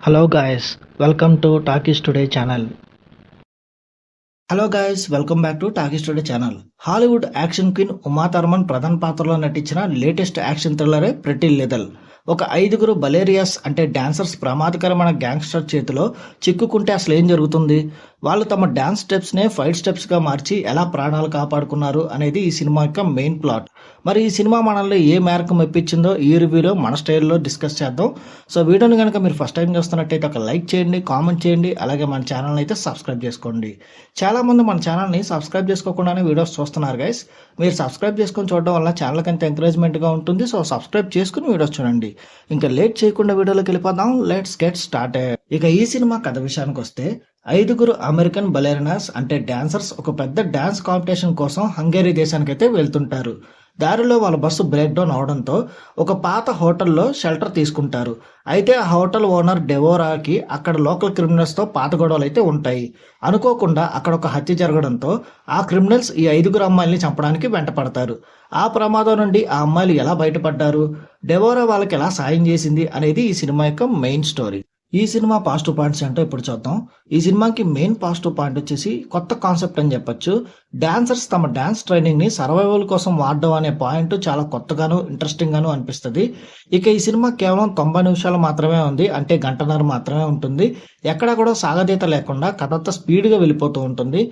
Hello guys, welcome to Talkies Today channel. Hello guys, welcome back to talkies today channel. Hollywood action queen Uma Tharman ప్రధాన పాత్రలో నటించిన latest action థ్రిల్లరే pretty little. ఒక 5 బలేరియస్ అంటే dancers ప్రమాదకరమైన gangster చేతిలో చిక్కుకుంటే అసలు ఏం జరుగుతుంది, వాళ్ళు తమ డాన్స్ స్టెప్స్నే ఫైట్ స్టెప్స్గా మార్చి ఎలా ప్రాణాలు కాపాడుకున్నారు అనేది ఈ సినిమా యొక్క మెయిన్ ప్లాట్. మరి ఈ సినిమా మనల్ని ఏ మేరకు మెప్పించిందో ఈ రివ్యూలో మన స్టైల్లో డిస్కస్ చేద్దాం. సో వీడియోని కనుక మీరు ఫస్ట్ టైం చూస్తున్నట్టయితే ఒక లైక్ చేయండి, కామెంట్ చేయండి, అలాగే మన ఛానల్ని అయితే సబ్స్క్రైబ్ చేసుకోండి. చాలామంది మన ఛానల్ని సబ్స్క్రైబ్ చేసుకోకుండానే వీడియోస్ చూస్తున్నారు గైస్. మీరు సబ్స్క్రైబ్ చేసుకొని చూడడం వల్ల ఛానల్కి అంత ఎంకరేజ్మెంట్గా ఉంటుంది. సో సబ్స్క్రైబ్ చేసుకుని వీడియోస్ చూడండి. ఇంకా లేట్ చేయకుండా వీడియోలోకి వెళ్ళిపోదాం. Let's get started. ఇక ఈ సినిమా కథ విషయానికి వస్తే 5 అమెరికన్ బలేరినాస్ అంటే డాన్సర్స్ ఒక పెద్ద డాన్స్ కాంపిటీషన్ కోసం హంగేరీ దేశానికి అయితే వెళ్తుంటారు. దారిలో వాళ్ళ బస్సు బ్రేక్ డౌన్ అవడంతో ఒక పాత హోటల్లో షెల్టర్ తీసుకుంటారు. అయితే ఆ హోటల్ ఓనర్ డెవోరాకి అక్కడ లోకల్ క్రిమినల్స్తో పాత గొడవలు అయితే ఉంటాయి. అనుకోకుండా అక్కడ ఒక హత్య జరగడంతో ఆ క్రిమినల్స్ ఈ 5 అమ్మాయిల్ని చంపడానికి వెంటపడతారు. ఆ ప్రమాదం నుండి ఆ అమ్మాయిలు ఎలా బయటపడ్డారు, డెవోరా వాళ్ళకి ఎలా సాయం చేసింది అనేది ఈ సినిమా యొక్క మెయిన్ స్టోరీ. ఈ సినిమా పాజిటివ్ పాయింట్స్ ఏంటో ఇప్పుడు చూద్దాం. ఈ సినిమాకి మెయిన్ పాజిటివ్ పాయింట్ వచ్చేసి కొత్త కాన్సెప్ట్ అని చెప్పొచ్చు. డాన్సర్స్ తమ డాన్స్ ట్రైనింగ్ ని సర్వైవల్ కోసం వాడడం అనే పాయింట్ చాలా కొత్తగాను ఇంట్రెస్టింగ్ గాను అనిపిస్తుంది. ఇక ఈ సినిమా కేవలం 90 నిమిషాలు మాత్రమే ఉంది, అంటే గంటన్నర మాత్రమే ఉంటుంది. ఎక్కడా కూడా సాగదీత లేకుండా కథంతా స్పీడ్ గా వెళ్ళిపోతూ ఉంటుంది.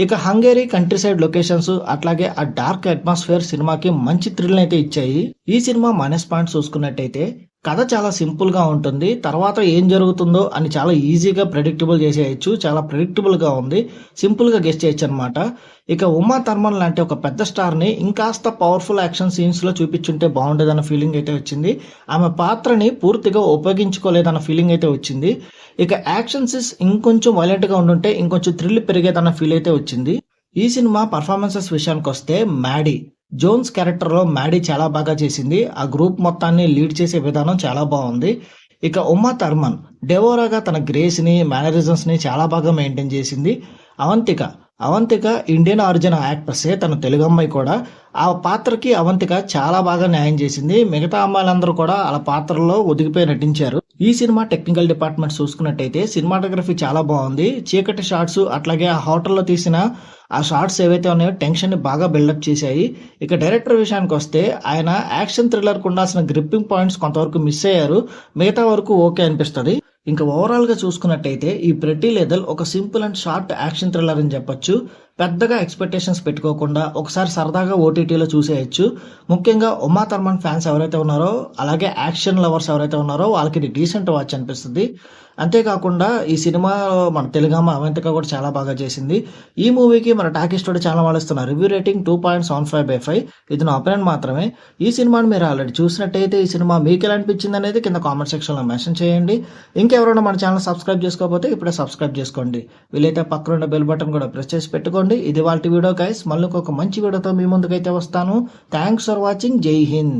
ఇక హంగేరీ కంట్రీ సైడ్ లొకేషన్స్ అట్లాగే ఆ డార్క్ అట్మాస్ఫియర్ సినిమాకి మంచి థ్రిల్ అయితే ఇచ్చాయి. ఈ సినిమా మైనస్ పాయింట్ చూసుకున్నట్టయితే కథ చాలా సింపుల్ గా ఉంటుంది. తర్వాత ఏం జరుగుతుందో అని చాలా ఈజీగా ప్రెడిక్టబుల్ చేసేయచ్చు. చాలా ప్రెడిక్టబుల్ గా ఉంది, సింపుల్ గా గెస్ చేయొచ్చు అనమాట. ఇక ఉమా థర్మన్ లాంటి ఒక పెద్ద స్టార్ ని ఇంకాస్త పవర్ఫుల్ యాక్షన్ సీన్స్ లో చూపించుంటే బాగుండేదన్న ఫీలింగ్ అయితే వచ్చింది. ఆమె పాత్రని పూర్తిగా ఉపయోగించుకోలేదన్న ఫీలింగ్ అయితే వచ్చింది. ఇక యాక్షన్ సీన్స్ ఇంకొంచెం వైలెంట్ గా ఉండుంటే ఇంకొంచెం థ్రిల్ పెరిగేదన్న ఫీల్ అయితే వచ్చింది. ఈ సినిమా పర్ఫార్మెన్సెస్ విషయానికి వస్తే మ్యాడీ జోన్స్ క్యారెక్టర్లో మ్యాడీ చాలా బాగా చేసింది. ఆ గ్రూప్ మొత్తాన్ని లీడ్ చేసే విధానం చాలా బాగుంది. ఇక ఉమా థర్మన్ డెవోరాగా తన గ్రేస్ని మేనరిజమ్స్ని చాలా బాగా మెయింటైన్ చేసింది. అవంతిక ఇండియన్ ఆరిజిన్ యాక్ట్రెస్, తన తెలుగు అమ్మాయి కూడా. ఆ పాత్రకి అవంతిక చాలా బాగా న్యాయం చేసింది. మిగతా అమ్మాయిలందరూ కూడా వాళ్ళ పాత్రలో ఒదిగిపోయి నటించారు. ఈ సినిమా టెక్నికల్ డిపార్ట్మెంట్ చూసుకున్నట్టయితే సినిమాటోగ్రఫీ చాలా బాగుంది. చీకటి షాట్స్ అట్లాగే ఆ హోటల్లో తీసిన ఆ షార్ట్స్ ఏవైతే ఉన్నాయో టెన్షన్ ని బాగా బిల్డప్ చేశాయి. ఇక డైరెక్టర్ విషయానికి వస్తే ఆయన యాక్షన్ థ్రిల్లర్ కు ఉండాల్సిన గ్రిప్పింగ్ పాయింట్స్ కొంతవరకు మిస్ అయ్యారు, మిగతా వరకు ఓకే అనిపిస్తుంది. ఇంకా ఓవరాల్ గా చూసుకున్నట్టయితే ఈ ప్రెటీ లిటిల్ ఒక simple and short action thriller అని చెప్పొచ్చు. పెద్దగా ఎక్స్పెక్టేషన్స్ పెట్టుకోకుండా ఒకసారి సరదాగా ఓటీటీలో చూసేయచ్చు. ముఖ్యంగా ఉమా థర్మన్ ఫ్యాన్స్ ఎవరైతే ఉన్నారో అలాగే యాక్షన్ లవర్స్ ఎవరైతే ఉన్నారో వాళ్ళకి ఇది డీసెంట్ వాచ్ అనిపిస్తుంది. అంతేకాకుండా ఈ సినిమా మన తెలుగమ్మ అవంతిక కూడా చాలా బాగా చేసింది. ఈ మూవీకి మన టాకీస్ టుడే ఛానల్ వాళ్ళు ఇస్తున్న రివ్యూ రేటింగ్ 2.75/5. ఇది నా ఒపీనియన్ మాత్రమే. ఈ సినిమాని మీరు ఆల్రెడీ చూసినట్టయితే ఈ సినిమా మీకు ఎలా అనిపించింది అనేది కింద కామెంట్ సెక్షన్లో మెన్షన్ చేయండి. ఇంకెవరైనా మన ఛానల్ సబ్స్క్రైబ్ చేసుకోకపోతే ఇప్పుడే సబ్స్క్రైబ్ చేసుకోండి. వీలైతే పక్కన ఉన్న బెల్ బటన్ కూడా ప్రెస్ చేసి పెట్టుకోండి. ఇది వాళ్ళ వీడియో గైస్. మళ్ళీ ఒక మంచి వీడియోతో మీ ముందుకైతే వస్తాను. Thanks for watching. జై హింద్.